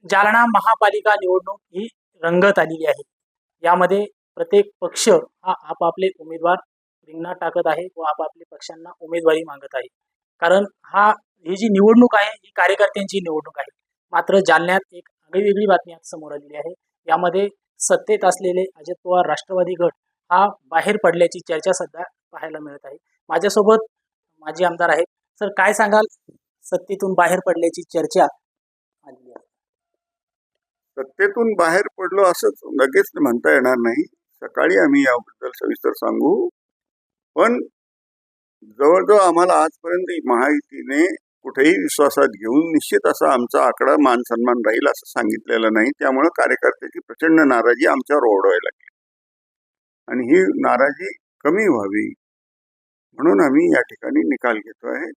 जालना महापालिका निवडणूक ही रंगत आलेली आहे. यामध्ये प्रत्येक पक्ष हा आपापले उमेदवार रिंगणात टाकत आहे व आपापल्या पक्षांना उमेदवारी मागत आहे. कारण ही जी निवडणूक आहे ही कार्यकर्त्यांची निवडणूक आहे. मात्र जालन्यात एक वेगळी बातमी आज समोर आलेली आहे. यामध्ये सत्तेत असलेले अजित पवार राष्ट्रवादी गट हा बाहेर पडल्याची चर्चा सध्या पाहायला मिळत आहे. माझ्यासोबत माजी आमदार आहेत. सर, काय सांगाल? सत्तेतून बाहेर पडल्याची चर्चा आलेली आहे. सत्तेतून बाहेर पडलो असंच लगेच म्हणता येणार नाही. सकाळी आम्ही याबद्दल सविस्तर सांगू. पण जवळजवळ आम्हाला आजपर्यंत महायुतीने कुठेही विश्वासात घेऊन निश्चित असा आमचा आकडा मान सन्मान राहील असं सांगितलेलं नाही. त्यामुळे कार्यकर्त्याची प्रचंड नाराजी आमच्यावर ओढवायला लागली आणि ही नाराजी कमी व्हावी म्हणून आम्ही या ठिकाणी निकाल घेतो आहे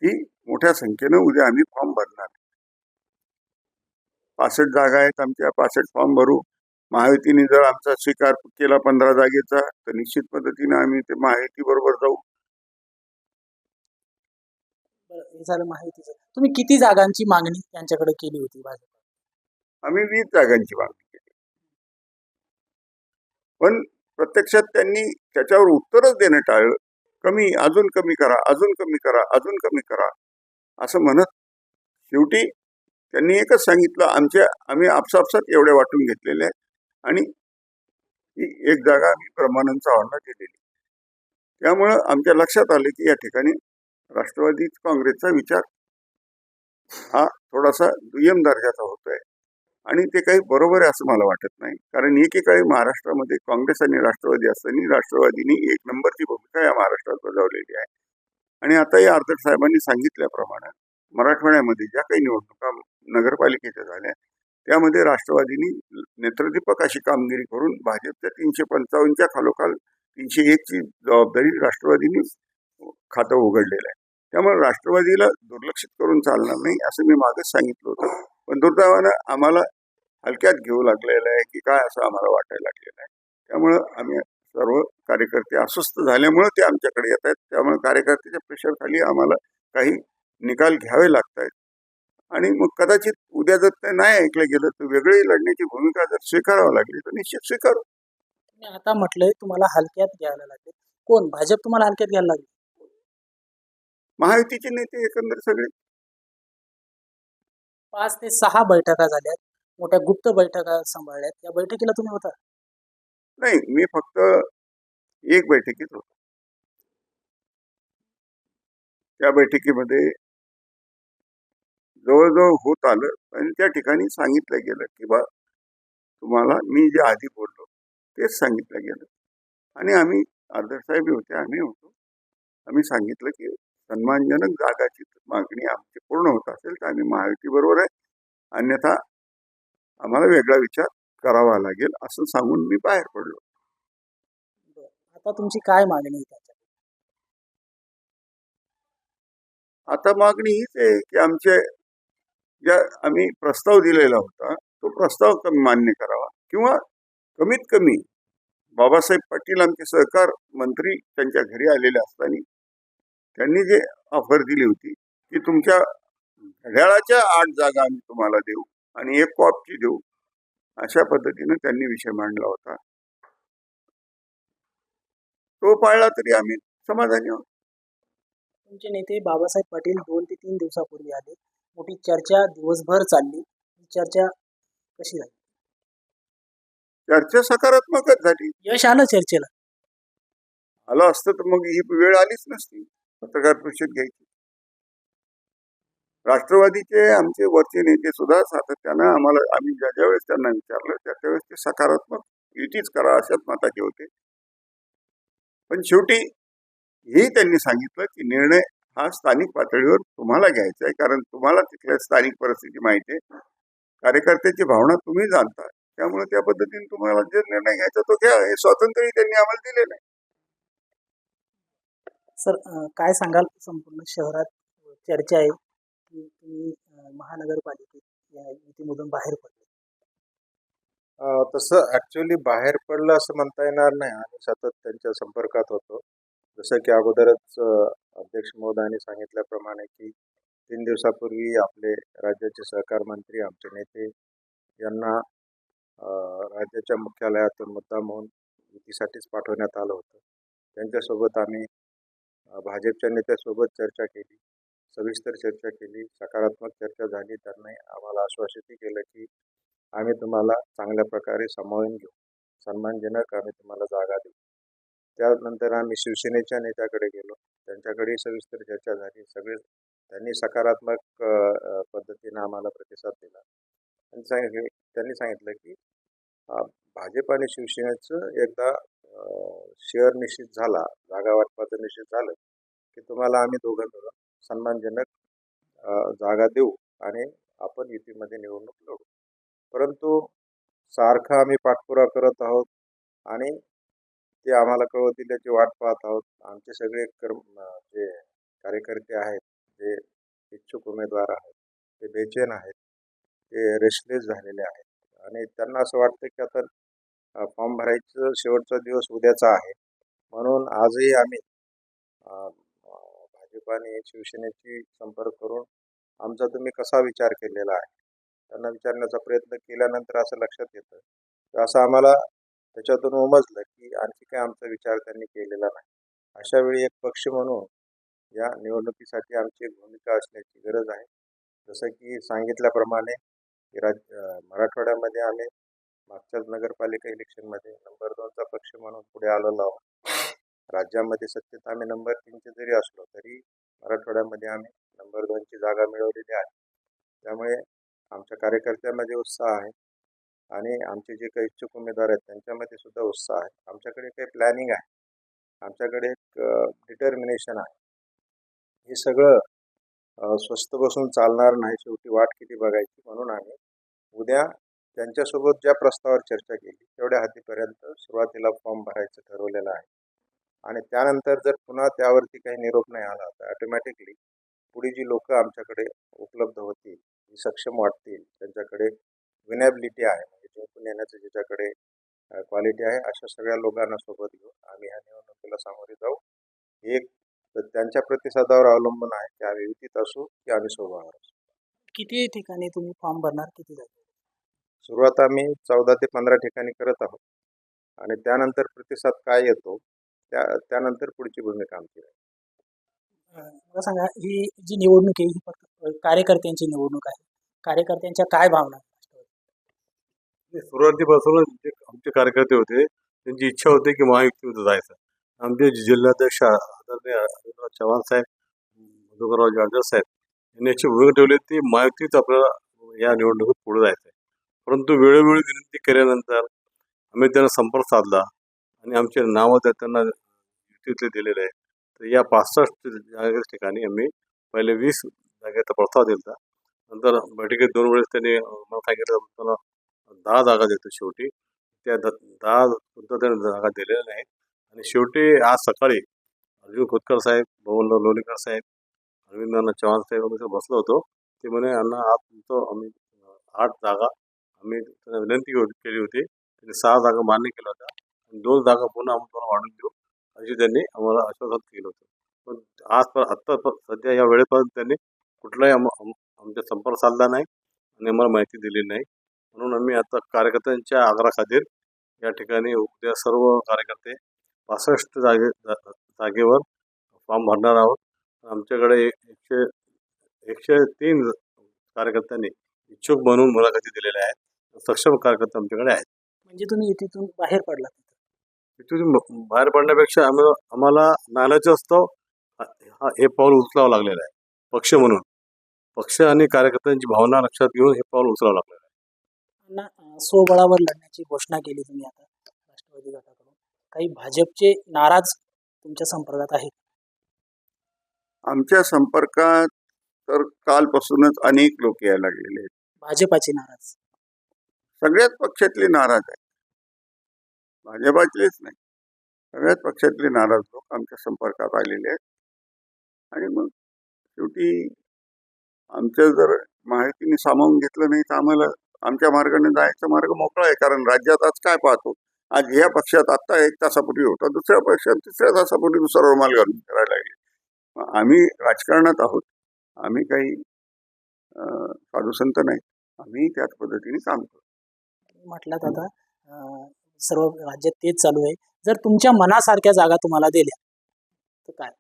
की मोठ्या संख्येनं उद्या आम्ही फॉर्म भरणार. 65 जागा आहेत आमच्या. 65 फॉर्म भरू. महायुतीने जर आमचा स्वीकार केला 15 जागेचा तर निश्चित पद्धतीने आम्ही ते महायुती बरोबर जाऊ. हे झालं माहितीचं. तुम्ही किती जागांची मागणी त्यांच्याकडे केली होती भाजप? आम्ही 20 जागांची मागणी केली. पण प्रत्यक्षात त्यांनी त्याच्यावर उत्तरच देणं टाळलं. अजून कमी करा, अजून कमी करा, अजून कमी करा असं म्हणत शेवटी त्यांनी एकच सांगितलं, आम्ही आपसापसात एवढे वाटून घेतलेले आहेत आणि एक जागा आम्ही ब्रह्मानंद चव्हाणला दिलेली. त्यामुळं आमच्या लक्षात आले की या ठिकाणी राष्ट्रवादी काँग्रेसचा विचार हा थोडासा दुय्यम दर्जाचा होतोय आणि ते काही बरोबर आहे असं मला वाटत नाही. कारण एकेकाळी महाराष्ट्रामध्ये काँग्रेस आणि राष्ट्रवादी असताना राष्ट्रवादीने एक नंबरची भूमिका या महाराष्ट्रात बजावलेली आहे. आणि आता या आर्दड साहेबांनी सांगितल्याप्रमाणे मराठवाड्यामध्ये ज्या काही निवडणुका नगरपालिकेच्या झाल्या त्यामध्ये राष्ट्रवादीनी नेत्रदीपक अशी कामगिरी करून भाजपच्या 355च्या खालोखाल 301ची जबाबदारी राष्ट्रवादीने खातं उघडलेलं आहे. त्यामुळे राष्ट्रवादीला दुर्लक्षित करून चालणार नाही असं मी मागच सांगितलं होतं. पण दुर्दैवानं आम्हाला हलक्यात घेऊ लागलेलं आहे की काय असं आम्हाला वाटायला लागलेलं आहे. त्यामुळं आम्ही सर्व कार्यकर्ते अस्वस्थ झाल्यामुळे ते आमच्याकडे येत आहेत. त्यामुळे कार्यकर्त्याच्या प्रेशरखाली आम्हाला काही निकाल घ्यावे लागत आहेत आणि मग कदाचित उद्या जर ते नाही ऐकलं गेलं तर वेगळी लढण्याची भूमिका जर स्वीकारावं लागली तर निश्चित स्वीकारू. तुम्ही आता म्हटलंय तुम्हाला हलक्यात घ्यायला लागले. कोण? भाजप तुम्हाला हलक्यात घ्यायला लागले? महायुतीचे नेते एकंदर सगळे. 5 ते 6 बैठका झाल्यात. मोठ्या गुप्त बैठका सांभाळल्यात. या बैठकीला तुम्ही होता? नाही, मी फक्त एक बैठकीत होतो. त्या बैठकीमध्ये जवळजवळ होत आलं आणि त्या ठिकाणी सांगितलं गेलं की बा तुम्हाला मी जे आधी बोललो तेच सांगितलं गेलं आणि आम्ही आर्दड साहेब होते, आम्ही होतो. आम्ही सांगितलं की सन्मानजनक जागाची मागणी आमची पूर्ण होत असेल तर आम्ही महायुती बरोबर आहे, अन्यथा आम्हाला वेगळा विचार करावा लागेल असं सांगून मी बाहेर पडलो. आता तुमची काय मागणी आहे? आता मागणी हीच आहे की आमचे ज्या आम्ही प्रस्ताव दिलेला होता तो प्रस्ताव मान्य करावा किंवा कमीत कमी बाबासाहेब पाटील आमचे सहकार मंत्री त्यांच्या घरी आलेले असताना त्यांनी जे ऑफर दिली होती की तुमच्या घड्याळाच्या 8 जागा आम्ही तुम्हाला देऊ आणि 1 कॉपची देऊ, अशा पद्धतीने त्यांनी विषय मांडला होता. तो पाळला तरी आम्ही समाधानी आहोत. तुमचे नेते बाबासाहेब पाटील 2 ते 3 दिवसापूर्वी आले. मोठी चर्चा दिवसभर चालली. ही चर्चा कशी झाली? चर्चा सकारात्मकच झाली. यश आलं चर्चेला? आलं असतं तर मग ही वेळ आलीच नसती पत्रकार परिषद घ्यायची. राष्ट्रवादीचे आमचे वरचे नेते सुद्धा सातत्यानं आम्ही ज्या वेळेस त्यांना विचारलं त्या वेळेस ते सकारात्मक युतीच करा अशाच मताचे होते. पण शेवटी हेही त्यांनी सांगितलं की निर्णय हा स्थानिक पातळीवर तुम्हाला घ्यायचा आहे, कारण तुम्हाला तिथल्या स्थानिक परिस्थिती माहिती आहे, कार्यकर्त्याची भावना तुम्ही जाणता, त्यामुळे त्या पद्धतीने तुम्हाला जे निर्णय घ्यायचा तो घ्या, हे स्वातंत्र्य त्यांनी आम्हाला दिलेलं आहे. सर, काय सांगाल? संपूर्ण शहरात चर्चा आहे की तुम्ही महानगरपालिकेत या युतीमधून बाहेर पडले. तसं ऍक्च्युअली बाहेर पडलं असं म्हणता येणार नाही. आम्ही सतत त्यांच्या संपर्कात होतो. जसं की अगोदरच अध्यक्ष महोदयांनी सांगितल्याप्रमाणे की 3 दिवसापूर्वी आपले राज्याचे सहकार मंत्री आमचे नेते यांना राज्याच्या मुख्यालयातून मुद्दाम म्हणून युतीसाठीच पाठवण्यात आलं होतं. त्यांच्यासोबत आम्ही भाजपच्या नेत्यासोबत चर्चा केली, सविस्तर चर्चा केली, सकारात्मक चर्चा झाली. त्यांनी आम्हाला आश्वासित केलं की आम्ही तुम्हाला चांगल्या प्रकारे सामावून घेऊ, सन्मानजनक आम्ही तुम्हाला जागा देऊ. त्यानंतर आम्ही शिवसेनेच्या नेत्याकडे गेलो, त्यांच्याकडेही सविस्तर चर्चा झाली. त्यांनी सकारात्मक पद्धतीनं आम्हाला प्रतिसाद दिला. त्यांनी सांगितलं की भाजप आणि शिवसेनेचं एकदा शेअर निश्चित झाला, जागा वाटपाचं निश्चित झालं की तुम्हाला आम्ही दोघं मिळून सन्मानजनक जागा देऊ आणि आपण युतीमध्ये निवडणूक लढू. परंतु सारखं आम्ही पाठपुरावा करत आहोत आणि ते आम्हाला कळवतील याची वाट पाहत आहोत. आमचे सगळे जे कार्यकर्ते आहेत, जे इच्छुक उमेदवार आहेत, ते बेचैन आहेत, ते रेस्टलेस झालेले आहेत आणि त्यांना असं वाटतं की आता फॉर्म भरायचं शेवटचा दिवस उद्याचा आहे. म्हणून आजही आम्ही भाजप आणि शिवसेनेची संपर्क करून आमचा तुम्ही कसा विचार केलेला आहे त्यांना विचारण्याचा प्रयत्न केल्यानंतर असं लक्षात येतं की असं आम्हाला त्याच्यातून उमजलं की आणखी काय आमचा विचार त्यांनी केलेला नाही. अशा वेळी एक पक्ष म्हणून या निवडणुकीसाठी आमची एक भूमिका असण्याची गरज आहे. जसं की सांगितल्याप्रमाणे मराठवाड्यामध्ये आम्ही मागच्याच नगरपालिका इलेक्शनमध्ये नंबर 2चा पक्ष म्हणून पुढे आलेलो आहोत. राज्यामध्ये सत्तेत आम्ही नंबर 3चे जरी असलो तरी मराठवाड्यामध्ये आम्ही नंबर 2ची जागा मिळवलेली आहे. त्यामुळे आमच्या कार्यकर्त्यांमध्ये उत्साह आहे आणि आमचे जे काही इच्छुक उमेदवार आहेत त्यांच्यामध्ये सुद्धा उत्साह आहे. आमच्याकडे काही प्लॅनिंग आहे, आमच्याकडे एक डिटर्मिनेशन आहे. हे सगळं स्वस्त बसून चालणार नाही. शेवटी वाट किती बघायची. म्हणून आम्ही उद्या त्यांच्यासोबत ज्या प्रस्तावावर चर्चा केली तेवढ्या हातीपर्यंत सुरुवातीला फॉर्म भरायचं ठरवलेलं आहे आणि त्यानंतर जर पुन्हा त्यावरती काही निरोप नाही आला तर ऑटोमॅटिकली पुढे जी लोक आमच्याकडे उपलब्ध होतील, जी सक्षम वाटतील, त्यांच्याकडे विनॅबिलिटी आहे, म्हणजे जिंकून येण्याचं ज्याच्याकडे क्वालिटी आहे, अशा सगळ्या लोकांना सोबत घेऊन आम्ही ह्या निवडणुकीला सामोरे जाऊ. एक तर त्यांच्या प्रतिसादावर अवलंबून आहे की आम्ही युतीत असू की आम्ही सोबत असू. किती ठिकाणी तुम्ही फॉर्म भरणार, किती जागा? सुरुवात आम्ही 14 ते 15 ठिकाणी करत आहोत आणि त्यानंतर प्रतिसाद काय येतो त्यानंतर पुढची भूमिका आमची राहील. मला सांगा, ही जी निवडणूक आहे ही फक्त कार्यकर्त्यांची निवडणूक आहे. कार्यकर्त्यांच्या काय भावना आहेत? सुरुवातीपासूनच जे आमचे कार्यकर्ते होते त्यांची इच्छा होती की महायुतीमध्ये जायचं. आमचे जिल्हाध्यक्ष आदरणीय रवींद्रनाथ चव्हाण साहेब, मधुकरराव जाडजर साहेब यांनी अशी भूमिका ठेवली ती महायुतीच आपल्याला या निवडणुकीत पुढे जायचं आहे. परंतु वेळोवेळी विनंती केल्यानंतर आम्ही त्यांना संपर्क साधला आणि आमचे नावं त्यांना युतीतले दिलेले आहे. तर या 65 ठिकाणी आम्ही पहिले 20 जागेचा प्रस्ताव दिला. नंतर बैठकीत 2 वेळेस त्यांनी मला सांगितलं त्यांना 10 जागा देतो. शेवटी त्या 10 सुद्धा त्यांनी जागा दिलेल्या नाहीत आणि शेवटी आज सकाळी अर्जुन खोतकर साहेब, बबनराव लोणीकर साहेब, रवींद्रनाथ चव्हाण साहेब आम्ही बसलो होतो. ते म्हणे अण्णा आज तुमचं आम्ही 8 जागा आम्ही त्यांना विनंती केली होती. त्यांनी 6 जागा मान्य केल्या होत्या आणि 2 जागा पुन्हा आम्ही तुम्हाला वाढून देऊ अशी त्यांनी आम्हाला आश्वासन केलं होतं. पण आत्ता सध्या या वेळेपर्यंत त्यांनी कुठलाही आमच्या संपर्क साधला नाही आणि आम्हाला माहिती दिली नाही. म्हणून आम्ही आता कार्यकर्त्यांच्या आग्रहाखातीर या ठिकाणी उद्या सर्व कार्यकर्ते 65 जागेवर फॉर्म भरणार आहोत. आमच्याकडे 103 कार्यकर्त्यांनी इच्छुक म्हणून मुलाखती दिलेल्या आहेत. सक्षम कार्यकर्ते आमच्याकडे आहेत. म्हणजे तुम्ही इथून बाहेर पडला. इथून बाहेर पडण्यापेक्षा आम्हाला नाल्याचं हे पाऊल उचलावं लागलेलं आहे. पक्ष म्हणून पक्ष आणि कार्यकर्त्यांची भावना लक्षात घेऊन हे पाऊल उचलावं लागलेलं आहे. त्यांना स्वबळावर लढण्याची घोषणा केली तुम्ही आता राष्ट्रवादी गटाकडून. काही भाजपचे नाराज तुमच्या संपर्कात आहेत? आमच्या संपर्कात तर कालपासूनच अनेक लोक यायला लागलेले आहेत. भाजपाचे नाराज? सगळ्याच पक्षातले नाराज आहेत, भाजपातलेच नाही, सगळ्याच पक्षातले नाराज लोक आमच्या संपर्कात आलेले आहेत. आणि मग शेवटी आमचं जर माहितीने सामावून घेतलं नाही तर आम्हाला आमच्या मार्गाने जायचा मार्ग मोकळा आहे. कारण राज्यात आज काय पाहतो, आज ह्या पक्षात आत्ता 1 तासापूर्वी होता, दुसऱ्या पक्षात 3ऱ्या तासापूर्वी दुसरा रुमाल घालून करायला लागले. आम्ही राजकारणात आहोत, आम्ही काही साधुसंत नाही, आम्ही त्याच पद्धतीने काम करतो. म्हटलात आता सर्व राज्यात तेच चालू आहे. जर तुमच्या मनासारख्या जागा तुम्हाला दिल्या तर काय?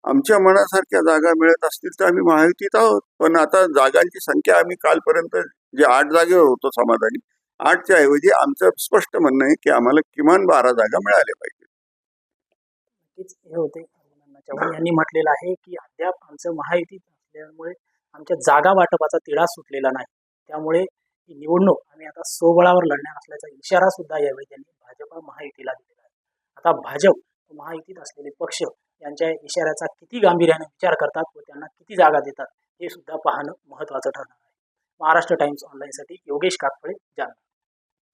आमच्या मनासारख्या जागा मिळत असतील तर आम्ही महायुतीत आहोत. पण आता जागांची संख्या आम्ही कालपर्यंत जे 8 जागेवर होतो समाधानी, 8च्या ऐवजी आमचं स्पष्ट म्हणणं आहे की आम्हाला किमान 12 जागा मिळाल्या पाहिजेत. नक्कीच हे होते अण्णा चव्हाण यांनी म्हटलेलं आहे की अद्याप आमचं महायुतीत असल्यामुळे आमच्या जागा वाटपाचा तिढा सुटलेला नाही. त्यामुळे ही निवडणूक आम्ही आता स्वबळावर लढणार असल्याचा इशारा सुद्धा यावेळी त्यांनी भाजप महायुतीला दिलेला आहे. आता भाजप व महायुतीत असलेले पक्ष यांच्या इशाऱ्याचा किती गांभीर्याने विचार करतात व त्यांना किती जागा देतात हे सुद्धा पाहणं महत्त्वाचं ठरणार आहे. महाराष्ट्र टाइम्स ऑनलाईनसाठी योगेश काकफळे, जालना.